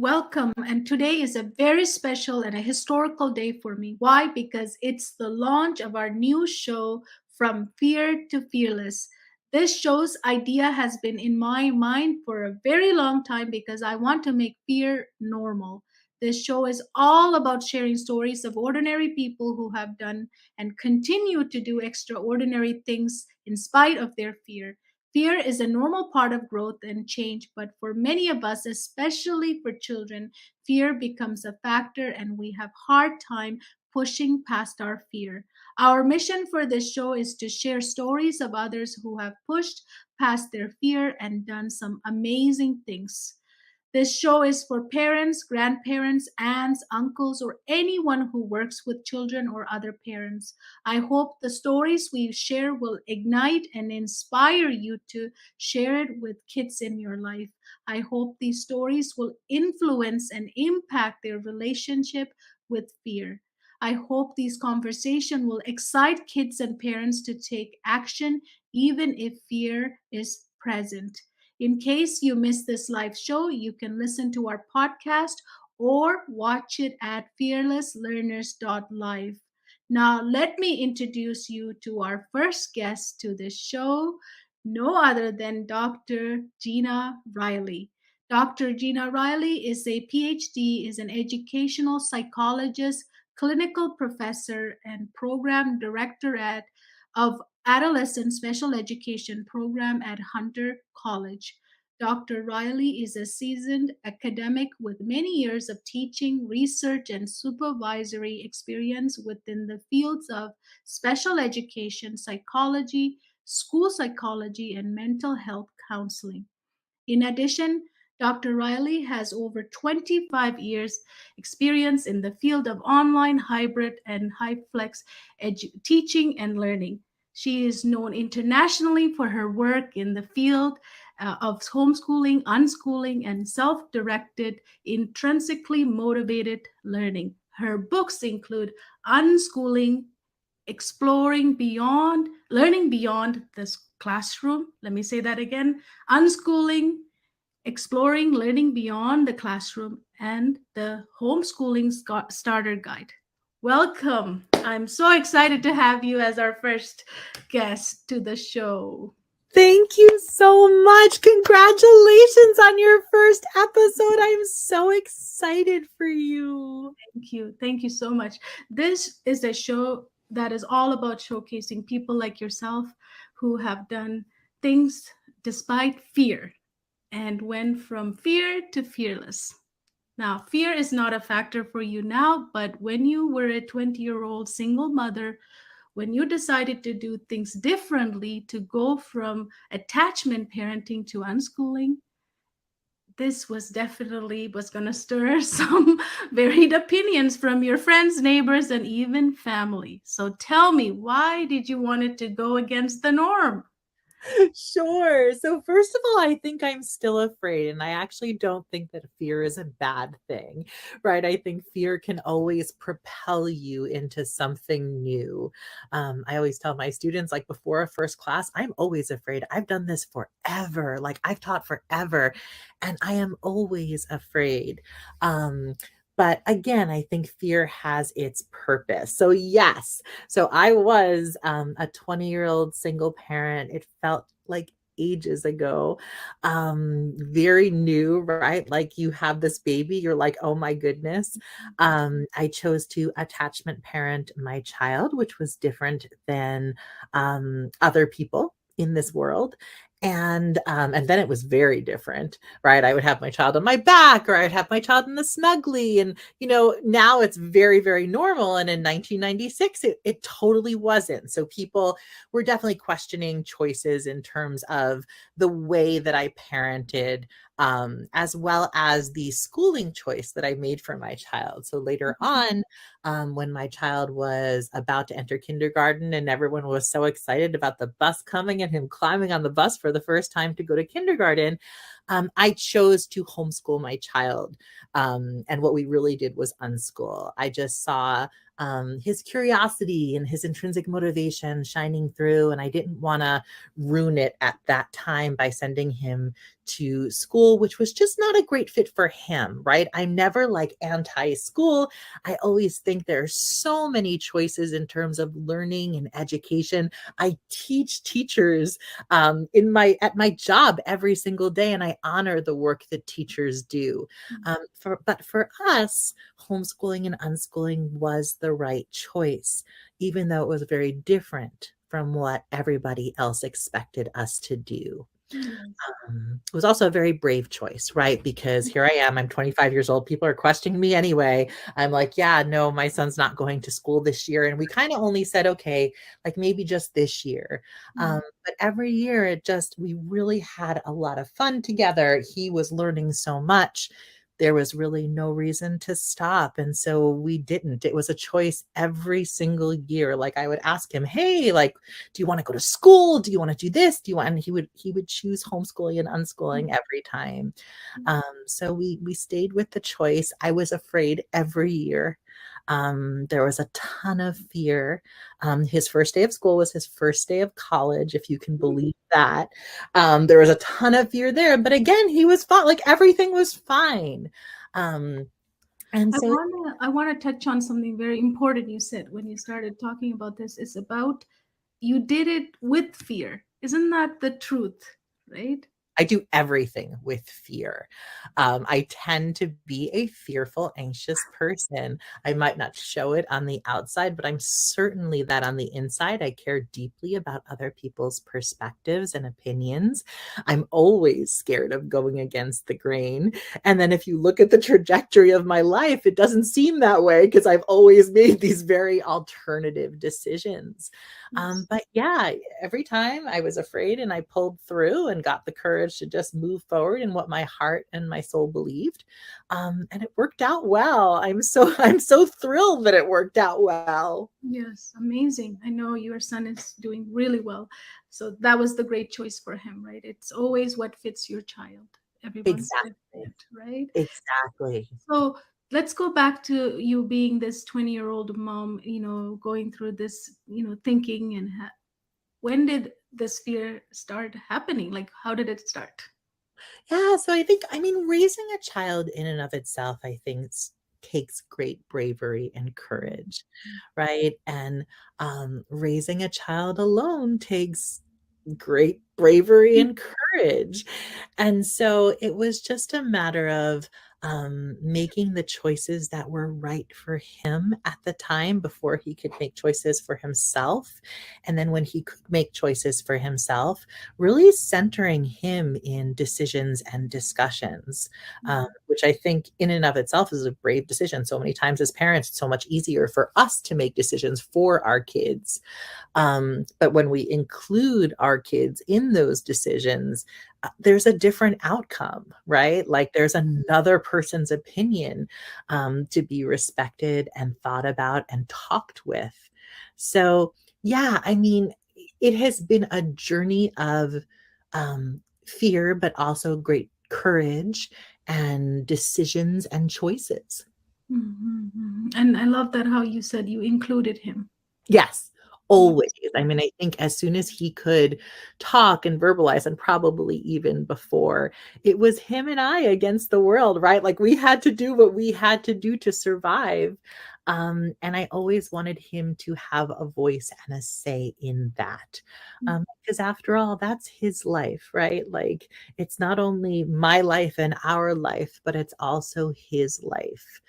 Welcome. And today is a very special and a historical day for me. Why? Because it's the launch of our new show, From Fear to Fearless. This show's idea has been in my mind for a very long time because I want to make fear normal. This show is all about sharing stories of ordinary people who have done and continue to do extraordinary things in spite of their fear. Fear is a normal part of growth and change, but for many of us, especially for children, fear becomes a factor and we have hard time pushing past our fear. Our mission for this show is to share stories of others who have pushed past their fear and done some amazing things. This show is for parents, grandparents, aunts, uncles, or anyone who works with children or other parents. I hope the stories we share will ignite and inspire you to share it with kids in your life. I hope these stories will influence and impact their relationship with fear. I hope these conversations will excite kids and parents to take action even if fear is present. In case you missed this live show, you can listen to our podcast or watch it at fearlesslearners.live. Now, let me introduce you to our first guest to the show, no other than Dr. Gina Riley. Dr. Gina Riley is a PhD, is an educational psychologist, clinical professor, and program director of adolescent special education program at Hunter College. Dr. Riley is a seasoned academic with many years of teaching, research, and supervisory experience within the fields of special education, psychology, school psychology, and mental health counseling. In addition, Dr. Riley has over 25 years experience in the field of online, hybrid, and high flex teaching and learning. She is known internationally for her work in the field of homeschooling, unschooling, and self directed, intrinsically motivated learning. Her books include Unschooling, Exploring Beyond, Learning Beyond the Classroom. Let me say that again: Unschooling, Exploring Learning Beyond the Classroom, and the Homeschooling Starter Guide. Welcome. I'm so excited to have you as our first guest to the show. Thank you so much. Congratulations on your first episode. I'm so excited for you. Thank you. Thank you so much. This is a show that is all about showcasing people like yourself who have done things despite fear and went from fear to fearless. Now, fear is not a factor for you now, but when you were a 20-year-old single mother, when you decided to do things differently to go from attachment parenting to unschooling, this was definitely was going to stir some varied opinions from your friends, neighbors, and even family. So tell me, why did you want it to go against the norm? Sure. So, first of all, I think I'm still afraid, and I actually don't think that fear is a bad thing, right? I think fear can always propel you into something new. I always tell my students, like before a first class, I'm always afraid. I've done this forever, like I've taught forever, and I am always afraid. But again, I think fear has its purpose. So, yes, so I was a 20-year-old single parent. It felt like ages ago, very new, right? Like you have this baby, you're like, oh my goodness. I chose to attachment parent my child, which was different than other people in this world. And then it was very different, right? I would have my child on my back, or I'd have my child in the snuggly. And, now it's very, very normal. And in 1996, it totally wasn't. So people were definitely questioning choices in terms of the way that I parented, as well as the schooling choice that I made for my child. So later on, when my child was about to enter kindergarten and everyone was so excited about the bus coming and him climbing on the bus for the first time to go to kindergarten, I chose to homeschool my child. And what we really did was unschool. I just saw his curiosity and his intrinsic motivation shining through. And I didn't want to ruin it at that time by sending him to school, which was just not a great fit for him, right? I'm never like anti school. I always think there are so many choices in terms of learning and education. I teach teachers at my job every single day, and I honor the work that teachers do. But for us, homeschooling and unschooling was the right choice, even though it was very different from what everybody else expected us to do. Yes. It was also a very brave choice, right? Because here I am, I'm 25 years old. People are questioning me anyway. I'm like, yeah, no, my son's not going to school this year. And we kind of only said, okay, like maybe just this year. But every year we really had a lot of fun together. He was learning so much. There was really no reason to stop. And so we didn't. It was a choice every single year. Like I would ask him, hey, like, do you want to go to school? Do you want to do this? Do you want? And he would choose homeschooling and unschooling every time. So we stayed with the choice. I was afraid every year. There was a ton of fear. His first day of school was his first day of college, if you can believe that. There was a ton of fear there, but again, he was fine. Like everything was fine. Um, and so I wanna touch on something very important you said when you started talking about this. It's about you did it with fear. Isn't that the truth, right? I do everything with fear. I tend to be a fearful, anxious person. I might not show it on the outside, but I'm certainly that on the inside. I care deeply about other people's perspectives and opinions. I'm always scared of going against the grain. And then if you look at the trajectory of my life, it doesn't seem that way because I've always made these very alternative decisions. Yes. But yeah, every time I was afraid and I pulled through and got the courage to just move forward in what my heart and my soul believed. And it worked out well. I'm so thrilled that it worked out well. Yes, amazing. I know your son is doing really well. So that was the great choice for him, right? It's always what fits your child. Everyone's Exactly. different, right? Exactly. So let's go back to you being this 20-year-old mom, going through this, thinking and when did this fear start happening? Like, how did it start? Yeah, so I mean, raising a child in and of itself, I think takes great bravery and courage, right? And raising a child alone takes great bravery and courage. And so it was just a matter of making the choices that were right for him at the time before he could make choices for himself. And then when he could make choices for himself, really centering him in decisions and discussions, which I think in and of itself is a brave decision. So many times as parents, it's so much easier for us to make decisions for our kids. But when we include our kids in those decisions, there's a different outcome, right? Like there's another person's opinion to be respected and thought about and talked with. So, yeah, I mean, it has been a journey of fear, but also great courage and decisions and choices. And I love that how you said you included him. Yes, always. Yes. I mean, I think as soon as he could talk and verbalize, and probably even before, it was him and I against the world, right? Like we had to do what we had to do to survive. And I always wanted him to have a voice and a say in that. Because after all, that's his life, right? Like it's not only my life and our life, but it's also his life.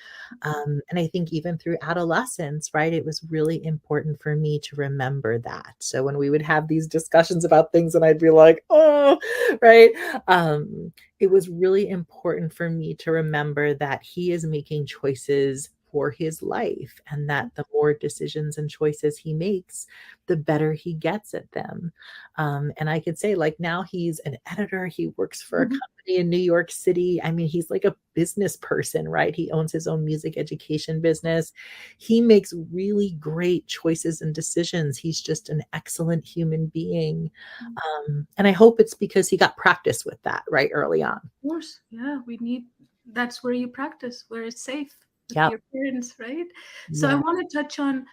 And I think even through adolescence, right, it was really important for me to remember that. So when we would have these discussions about things and I'd be like, oh, right. It was really important for me to remember that he is making choices for his life, and that the more decisions and choices he makes, the better he gets at them. And I could say, like, now he's an editor. He works for a Mhm. company in New York City. I mean, he's like a business person, right? He owns his own music education business. He makes really great choices and decisions. He's just an excellent human being. And I hope it's because he got practice with that right early on. Of course, yeah, we need that's where you practice, where it's safe with Yeah. your parents, right? So I Yeah. want to touch on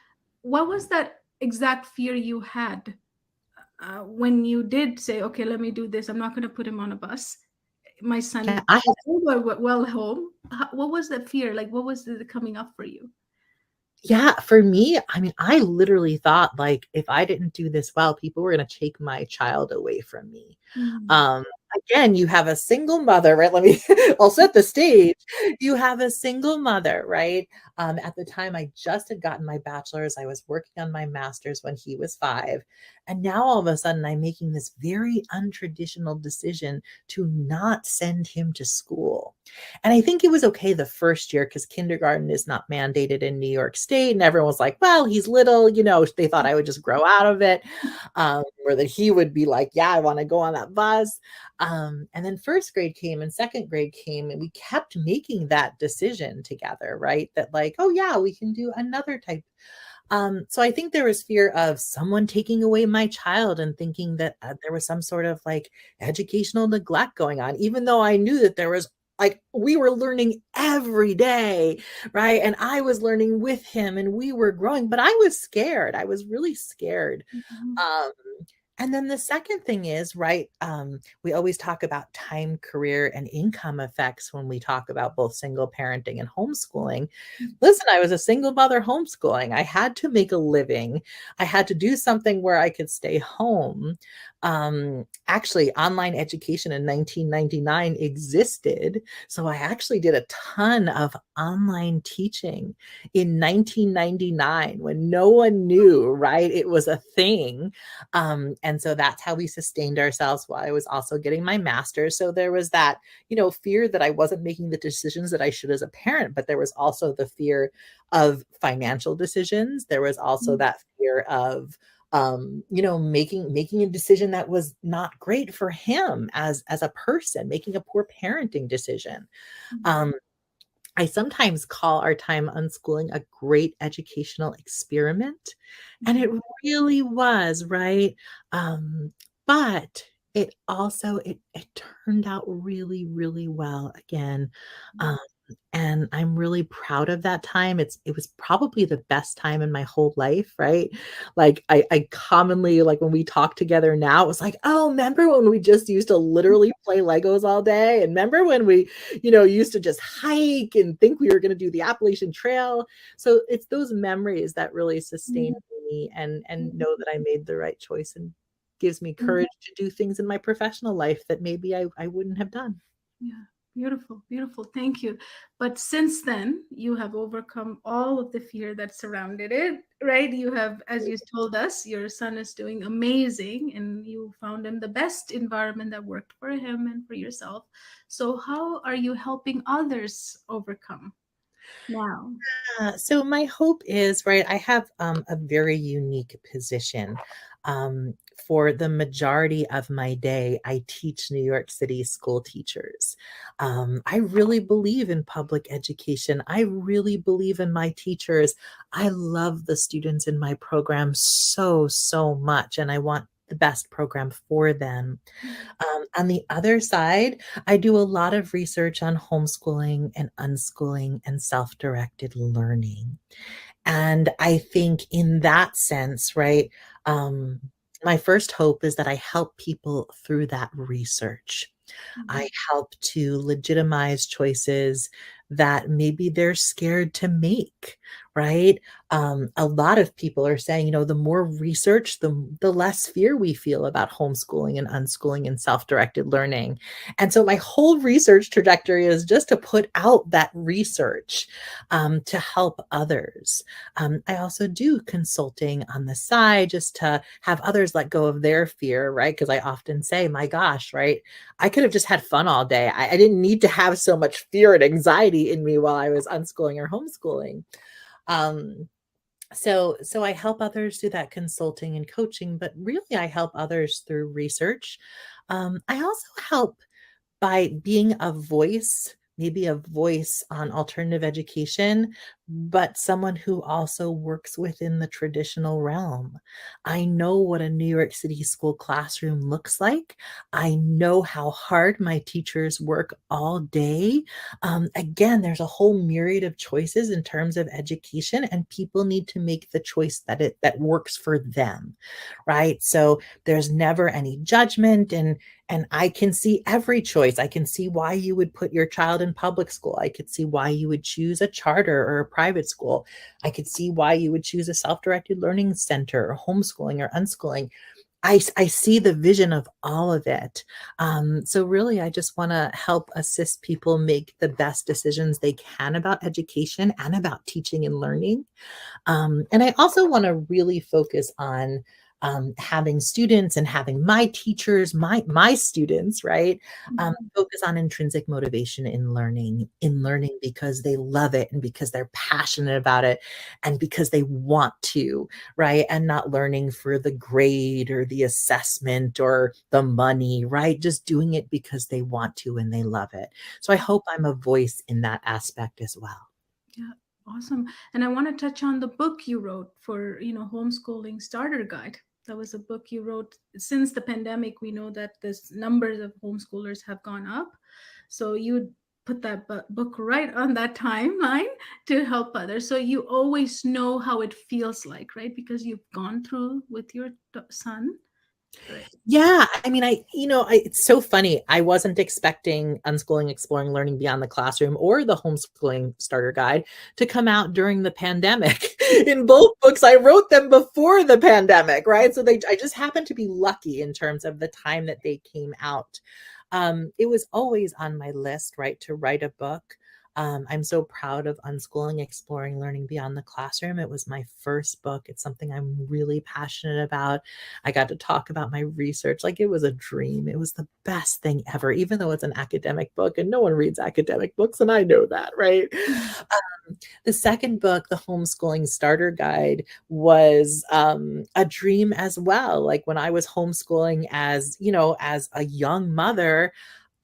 what was that exact fear you had when you did say, okay, let me do this. I'm not going to put him on a bus. My Yeah. son I is well home. What was the fear? Like, what was the coming up for you? Yeah, for me, I mean, I literally thought, like, if I didn't do this well, people were gonna take my child away from me. Mm. Um, Again, you have a single mother, right? Let me I'll set the stage. You have a single mother, right? At the time, I just had gotten my bachelor's. I was working on my master's when he was 5. And now all of a sudden, I'm making this very untraditional decision to not send him to school. And I think it was okay the first year because kindergarten is not mandated in New York State. And everyone was like, well, he's little, they thought I would just grow out of it, or that he would be like, yeah, I want to go on that bus. And then first grade came and second grade came, and we kept making that decision together, right? That, like, oh, yeah, we can do another type. So I think there was fear of someone taking away my child and thinking that there was some sort of like educational neglect going on, even though I knew that there was, like, we were learning every day, right? And I was learning with him and we were growing, but I was scared. I was really scared. Mhm. Um, and then the second thing is, right, we always talk about time, career, and income effects when we talk about both single parenting and homeschooling. Listen, I was a single mother homeschooling. I had to make a living. I had to do something where I could stay home. Actually, online education in 1999 existed. So I actually did a ton of online teaching in 1999 when no one knew, right? It was a thing. And so that's how we sustained ourselves while I was also getting my master's. So there was that, fear that I wasn't making the decisions that I should as a parent, but there was also the fear of financial decisions. There was also that fear of making a decision that was not great for him as a person, making a poor parenting decision. Um, I sometimes call our time unschooling a great educational experiment, and it really was, right? But it turned out really, really well again. Um, and I'm really proud of that time. It was probably the best time in my whole life, right? Like, I commonly, like, when we talk together now, it was like, oh, remember when we just used to literally play Legos all day? And remember when we, used to just hike and think we were going to do the Appalachian Trail? So it's those memories that really sustain me and know that I made the right choice, and gives me Mhm. courage to do things in my professional life that maybe I wouldn't have done. Yeah, beautiful, beautiful. Thank you. But since then, you have overcome all of the fear that surrounded it, right? You have, as you told us, your son is doing amazing and you found him the best environment that worked for him and for yourself. So, how are you helping others overcome now? So my hope is, right, I have a very unique position. For the majority of my day, I teach New York City school teachers. I really believe in public education. I really believe in my teachers. I love the students in my program so, so much, and I want the best program for them. On the other side, I do a lot of research on homeschooling and unschooling and self-directed learning. And I think in that sense, right, um, my first hope is that I help people through that research. I help to legitimize choices that maybe they're scared to make, right? A lot of people are saying, the more research, the less fear we feel about homeschooling and unschooling and self-directed learning. And so my whole research trajectory is just to put out that research to help others. I also do consulting on the side just to have others let go of their fear, right? Because I often say, my gosh, right? I could have just had fun all day. I didn't need to have so much fear and anxiety in me while I was unschooling or homeschooling. Um, so I help others through that consulting and coaching, but really I help others through research. I also help by being a voice, maybe a voice on alternative education, but someone who also works within the traditional realm. I know what a New York City school classroom looks like. I know how hard my teachers work all day. Again, there's a whole myriad of choices in terms of education, and people need to make the choice that works for them, right? So there's never any judgment, and I can see every choice. I can see why you would put your child in public school. I could see why you would choose a charter or a private school. I could see why you would choose a self-directed learning center or homeschooling or unschooling. I see the vision of all of it. So really, I just want to help assist people make the best decisions they can about education and about teaching and learning. And I also want to really focus on having students and having my teachers, my students, right, Mhm. focus on intrinsic motivation in learning because they love it and because they're passionate about it and because they want to, right, and not learning for the grade or the assessment or the money, right, just doing it because they want to and they love it. So I hope I'm a voice in that aspect as well. Yeah, awesome. And I want to touch on the book you wrote for, homeschooling starter guide. That was a book you wrote since the pandemic. We know that the numbers of homeschoolers have gone up. So you put that book right on that timeline to help others. So you always know how it feels like, right? Because you've gone through with your son, right? Yeah, I mean, it's so funny. I wasn't expecting Unschooling, Exploring Learning Beyond the Classroom or the Homeschooling Starter Guide to come out during the pandemic. In both books, I wrote them before the pandemic, right? So I just happened to be lucky in terms of the time that they came out. It was always on my list, right, to write a book. I'm so proud of Unschooling, Exploring Learning Beyond the Classroom. It was my first book. It's something I'm really passionate about. I got to talk about my research like it was a dream. It was the best thing ever, even though it's an academic book and no one reads academic books, and I know that, right? The second book, The Homeschooling Starter Guide, was a dream as well. Like when I was homeschooling as a young mother,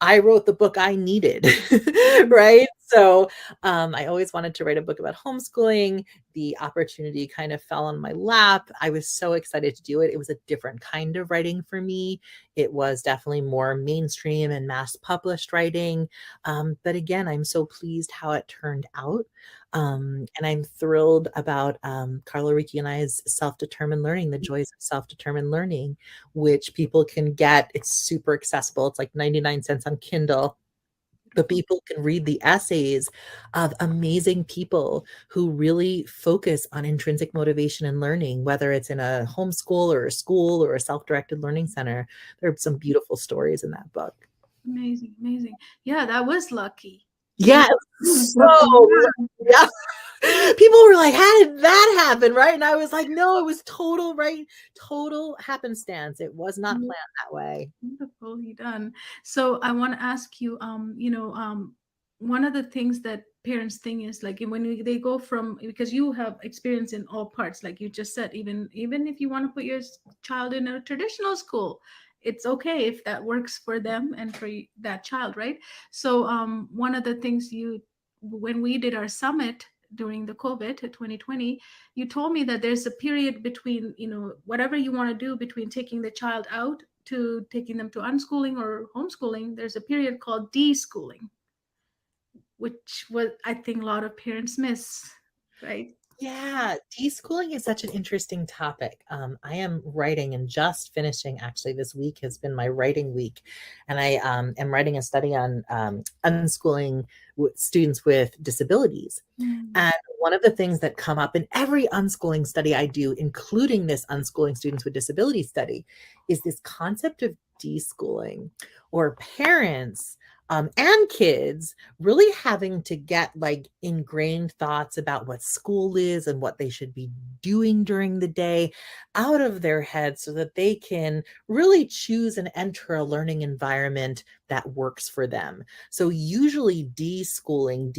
I wrote the book I needed, right? So I always wanted to write a book about homeschooling. The opportunity kind of fell on my lap. I was so excited to do it. It was a different kind of writing for me. It was definitely more mainstream and mass published writing. But again, I'm so pleased how it turned out. And I'm thrilled about Carla Ricci and I's Self-Determined Learning, The Joys of Self-Determined Learning, which people can get. It's super accessible. It's like 99 cents on Kindle. But Beautiful. people can read the essays of amazing people who really focus on intrinsic motivation and learning, whether it's in a homeschool or a school or a self-directed learning center. There are some beautiful stories in that book. Amazing, amazing. Yeah, that was lucky. You Yeah, book. so yeah. People were like, how did that happen? Right. And I was like, no, it was total, right? Total happenstance. It was not Yeah. planned that way. Beautifully done. So I want to ask you, one of the things that parents think is like they go from, because you have experience in all parts, like you just said, even if you want to put your child in a traditional school, it's okay if that works for them and for that child, right? So one of the things when we did our summit during the COVID 2020, you told me that there's a period between, whatever you want to do between taking the child out to taking them to unschooling or homeschooling. There's a period called deschooling, which was, I think, a lot of parents miss, right? Yeah, deschooling is such an interesting topic. I am writing and just finishing, actually, this week has been my writing week. And I am writing a study on unschooling students with disabilities. Mm. And one of the things that come up in every unschooling study I do, including this unschooling students with disabilities study, is this concept of deschooling, or parents and kids really having to get like ingrained thoughts about what school is and what they should be doing during the day out of their heads so that they can really choose and enter a learning environment that works for them. So usually de-schooling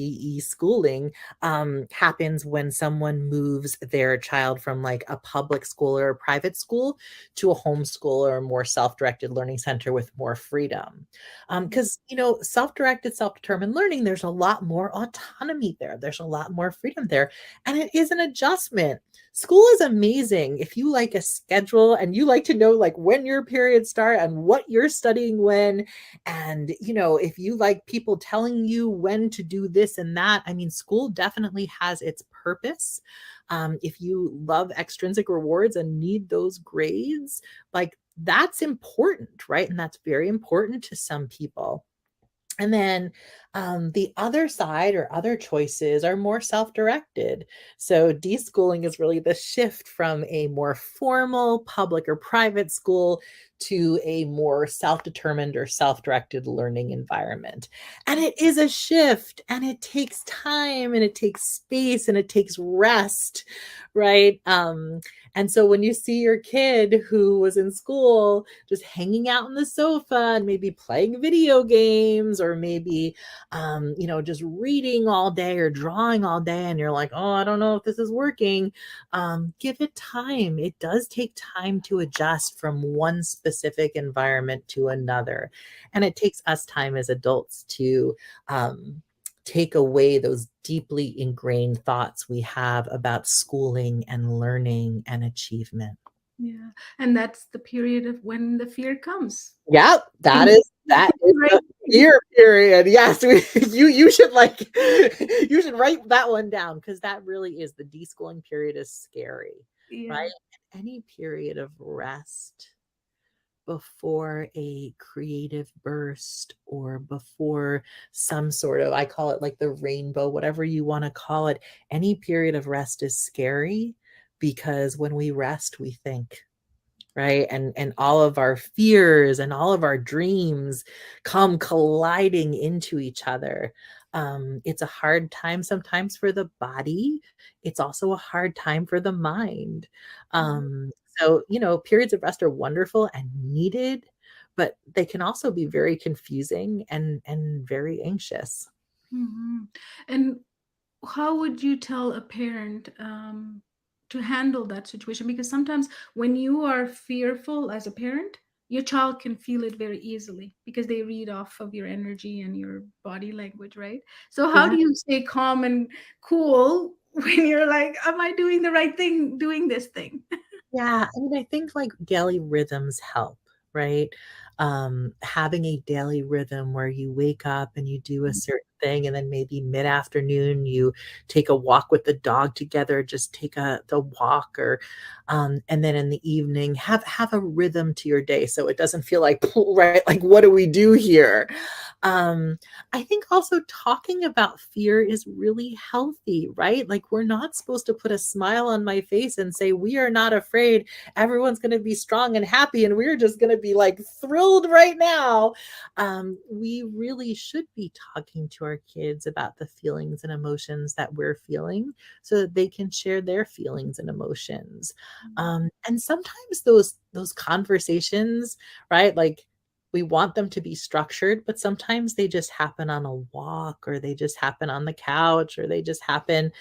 happens when someone moves their child from like a public school or a private school to a homeschool or a more self-directed learning center with more freedom. Because, self-directed, self-determined learning, there's a lot more autonomy there. There's a lot more freedom there. And it is an adjustment. School is amazing. If you like a schedule and you like to know like when your periods start and what you're studying when, and, if you like people telling you when to do this and that, I mean, school definitely has its purpose. If you love extrinsic rewards and need those grades, like that's important, right? And that's very important to some people. And then the other side or other choices are more self-directed. So deschooling is really the shift from a more formal public or private school to a more self-determined or self-directed learning environment. And it is a shift, and it takes time, and it takes space, and it takes rest, right? And so when you see your kid who was in school just hanging out on the sofa and maybe playing video games, or maybe just reading all day or drawing all day, and you're like, oh, I don't know if this is working, give it time. It does take time to adjust from one specific environment to another. And it takes us time as adults to take away those deeply ingrained thoughts we have about schooling and learning and achievement. Yeah. And that's the period of when the fear comes. Yep, And that is right. the fear period. Yes, you should you should write that one down, because that really is, the deschooling period is scary, Yeah. right? Any period of rest before a creative burst, or before some sort of, I call it like the rainbow, whatever you want to call it, any period of rest is scary, because when we rest, we think, right? And all of our fears and all of our dreams come colliding into each other. It's a hard time sometimes for the body. It's also a hard time for the mind. So, periods of rest are wonderful and needed, but they can also be very confusing and very anxious. Mhm. And how would you tell a parent to handle that situation? Because sometimes when you are fearful as a parent, your child can feel it very easily because they read off of your energy and your body language, right? So, how Yeah. do you stay calm and cool when you're like, am I doing the right thing doing this thing? Yeah, I mean, I think like daily rhythms help, right? Having a daily rhythm where you wake up and you do a certain thing, and then maybe mid-afternoon you take a walk with the dog together, just take the walk, or and then in the evening have a rhythm to your day so it doesn't feel like right, like what do we do here? Um, I think also talking about fear is really healthy, right? Like we're not supposed to put a smile on my face and say, we are not afraid. Everyone's going to be strong and happy, and we're just going to be like thrilled right now. We really should be talking to our kids about the feelings and emotions that we're feeling so that they can share their feelings and emotions. And sometimes those conversations, right? Like we want them to be structured, but sometimes they just happen on a walk, or they just happen on the couch, or they just happen,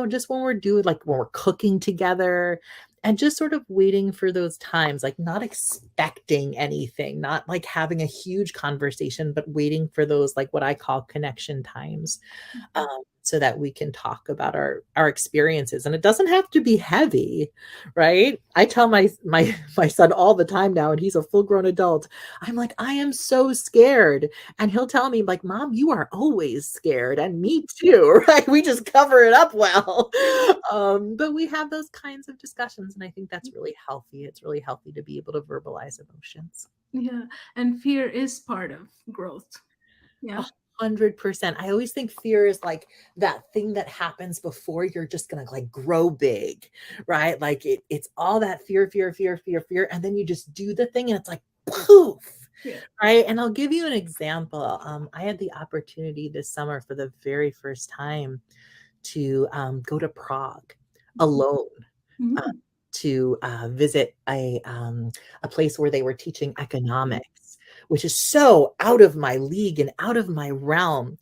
just when we're doing, like when we're cooking together, and just sort of waiting for those times, like not expecting anything, not like having a huge conversation, but waiting for those, like what I call connection times. Mhm. so that we can talk about our experiences. And it doesn't have to be heavy, right? I tell my son all the time now, and he's a full-grown adult. I'm like, I am so scared. And he'll tell me, like, Mom, you are always scared, and me too, right? We just cover it up well. But we have those kinds of discussions, and I think that's really healthy. It's really healthy to be able to verbalize emotions. Yeah, and fear is part of growth. Yeah. 100%. I always think fear is like that thing that happens before you're just gonna like grow big, right? Like it's all that fear, fear, fear, fear, fear, and then you just do the thing, and it's like poof, Yeah. right? And I'll give you an example. I had the opportunity this summer for the very first time to go to Prague alone. uh, Mhm. to visit a place where they were teaching economics, which is so out of my league and out of my realm.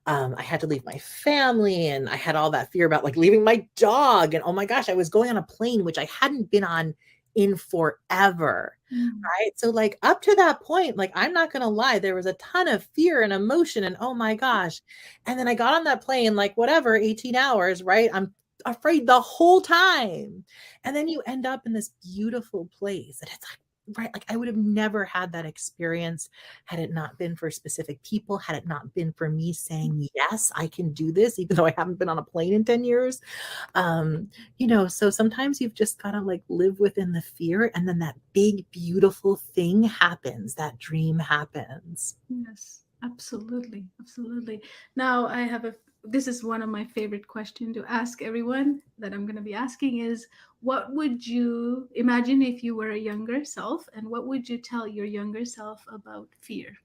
I had to leave my family, and I had all that fear about like leaving my dog. And oh my gosh, I was going on a plane, which I hadn't been on in forever. Mhm. Right. So, like, up to that point, like, I'm not going to lie, there was a ton of fear and emotion, and oh my gosh. And then I got on that plane, like, whatever, 18 hours, right? I'm afraid the whole time. And then you end up in this beautiful place. And it's like, right, like I would have never had that experience had it not been for specific people, had it not been for me saying, yes, I can do this, even though I haven't been on a plane in 10 years. Um, so sometimes you've just got to like live within the fear, and then that big, beautiful thing happens, that dream happens. Yes, absolutely, absolutely. Now I have a. This is one of my favorite questions to ask everyone that I'm going to be asking is, what would you imagine if you were a younger self, and what would you tell your younger self about fear?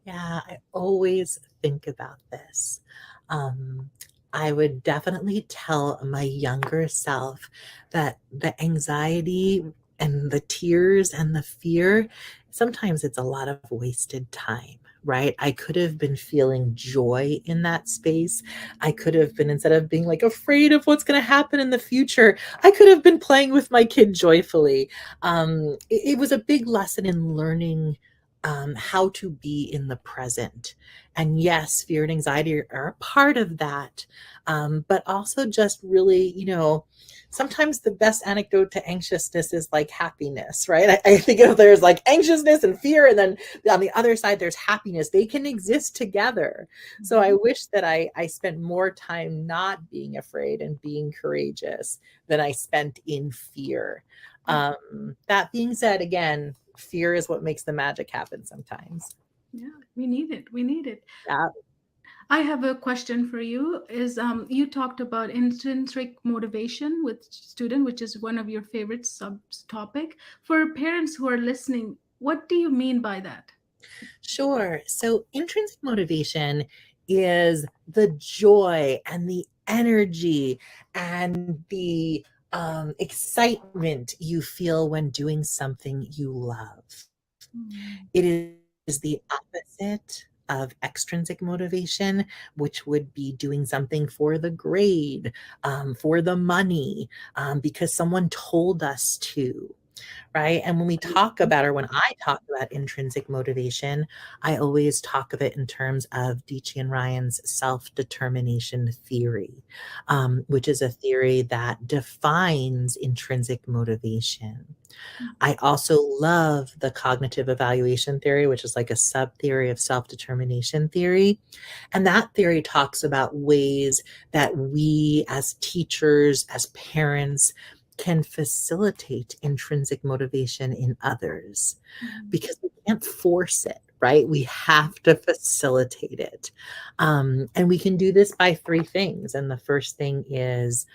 Yeah, I always think about this. Um, I would definitely tell my younger self that the anxiety and the tears and the fear, sometimes it's a lot of wasted time, right? I could have been feeling joy in that space. I could have been, instead of being like afraid of what's going to happen in the future, I could have been playing with my kid joyfully. It was a big lesson in learning how to be in the present. And yes, fear and anxiety are a part of that. But also just really, sometimes the best antidote to anxiousness is like happiness, right? I think if there's like anxiousness and fear, and then on the other side, there's happiness, they can exist together. So I Mhm. wish that I spent more time not being afraid and being courageous than I spent in fear. That being said, again, fear is what makes the magic happen sometimes. Yeah, we need it. We need it. Yeah. I have a question for you. Is you talked about intrinsic motivation with student, which is one of your favorite sub topic. For parents who are listening, what do you mean by that? Sure. So intrinsic motivation is the joy and the energy and the excitement you feel when doing something you love. Mm, It is the opposite of extrinsic motivation, which would be doing something for the grade, for the money, because someone told us to, right? And when we talk about, or when I talk about intrinsic motivation, I always talk of it in terms of Dichi and Ryan's self-determination theory, which is a theory that defines intrinsic motivation. I also love the cognitive evaluation theory, which is like a sub theory of self determination theory. And that theory talks about ways that we, as teachers, as parents, can facilitate intrinsic motivation in others, mm, because we can't force it, right? We have to facilitate it. And we can do this by three things. And the first thing is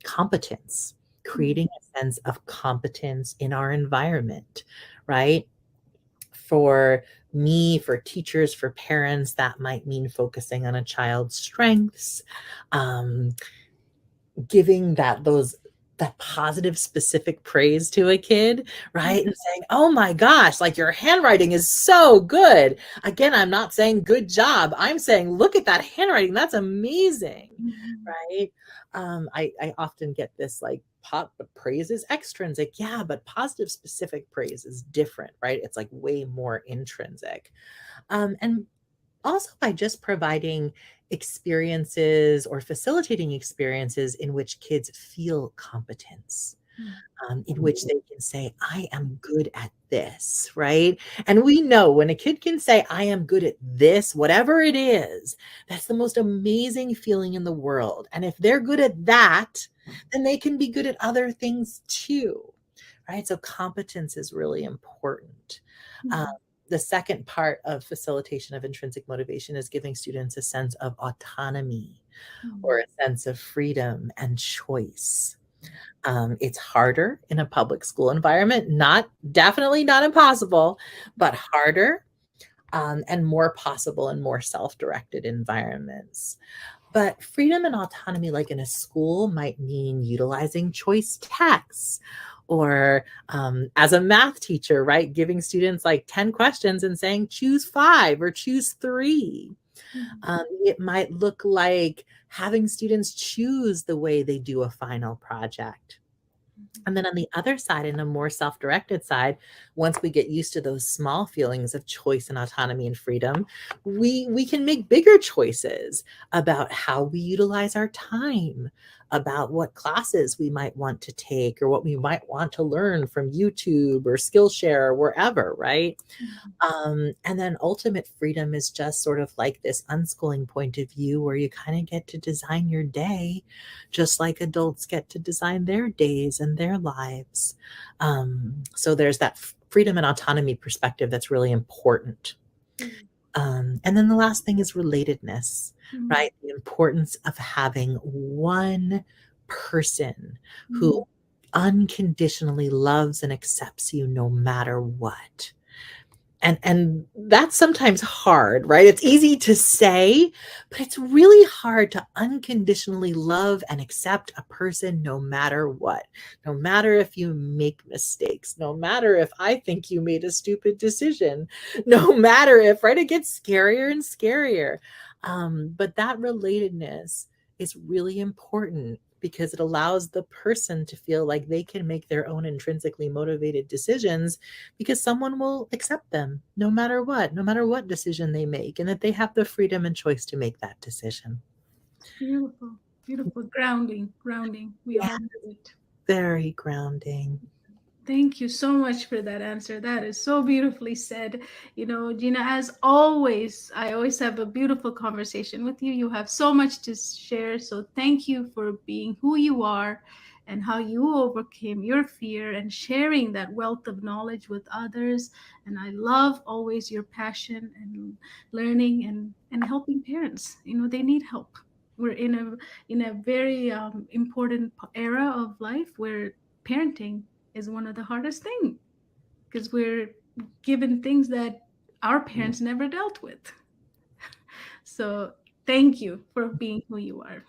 competence, mm, creating a sense of competence in our environment, right? For me, for teachers, for parents, that might mean focusing on a child's strengths, um, giving that positive specific praise to a kid, right? And saying, oh my gosh, like your handwriting is so good. Again, I'm not saying good job, I'm saying look at that handwriting, that's amazing, mm, right? I often get this like pop praise is extrinsic, yeah, but positive specific praise is different, right? It's like way more intrinsic. And also by just providing experiences or facilitating experiences in which kids feel competence, Mm, in which they can say, I am good at this, right? And we know when a kid can say, I am good at this, whatever it is, that's the most amazing feeling in the world. And if they're good at that, then they can be good at other things too, right? So competence is really important. Um, mm, the second part of facilitation of intrinsic motivation is giving students a sense of autonomy or mm, a sense of freedom and choice. It's harder in a public school environment, not definitely not impossible, but harder, and more possible in more self-directed environments. But freedom and autonomy, like in a school, might mean utilizing choice texts or as a math teacher, right? Giving students like 10 questions and saying, choose five or choose three. mm, It might look like having students choose the way they do a final project. And then on the other side, in a more self-directed side, once we get used to those small feelings of choice and autonomy and freedom, we can make bigger choices about how we utilize our time, about what classes we might want to take or what we might want to learn from YouTube or Skillshare or wherever, right? mm, And then ultimate freedom is just sort of like this unschooling point of view where you kind of get to design your day just like adults get to design their days and their lives. So there's that freedom and autonomy perspective that's really important. mm, And then the last thing is relatedness, mm, right? The importance of having one person who mm. unconditionally loves and accepts you no matter what. And that's sometimes hard, right? It's easy to say, but it's really hard to unconditionally love and accept a person no matter what. No matter if you make mistakes, no matter if I think you made a stupid decision, no matter if, right, it gets scarier and scarier. But that relatedness is really important because it allows the person to feel like they can make their own intrinsically motivated decisions because someone will accept them no matter what decision they make, and that they have the freedom and choice to make that decision. Beautiful, beautiful. Grounding, grounding. We Yeah, all need it. very grounding. Thank you so much for that answer. That is so beautifully said. Gina, as always, I always have a beautiful conversation with you. You have so much to share. So thank you for being who you are and how you overcame your fear and sharing that wealth of knowledge with others. And I love always your passion and learning and helping parents. They need help. We're in a very important era of life where parenting is one of the hardest things because we're given things that our parents never dealt with. So thank you for being who you are.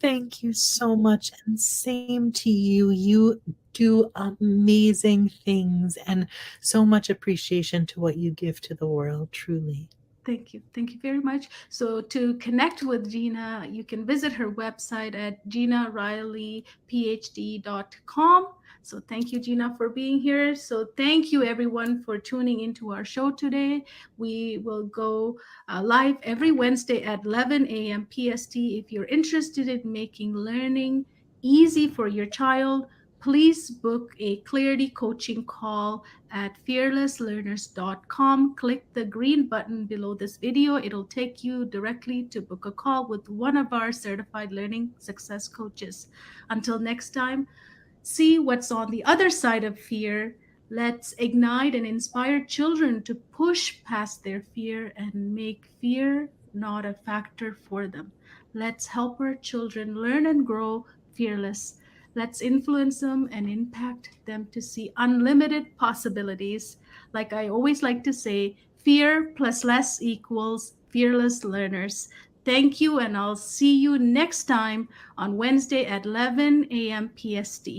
Thank you so much. And same to you. You do amazing things, and so much appreciation to what you give to the world, truly. Thank you. Thank you very much. So, to connect with Gina, you can visit her website at ginarileyphd.com. So, thank you, Gina, for being here. So, thank you, everyone, for tuning into our show today. We will go live every Wednesday at 11 a.m. PST. If you're interested in making learning easy for your child, please book a Clarity coaching call at fearlesslearners.com. Click the green button below this video. It'll take you directly to book a call with one of our certified learning success coaches. Until next time, see what's on the other side of fear. Let's ignite and inspire children to push past their fear and make fear not a factor for them. Let's help our children learn and grow fearless. Let's influence them and impact them to see unlimited possibilities. Like I always like to say, fear plus less equals fearless learners. Thank you, and I'll see you next time on Wednesday at 11 a.m. PST.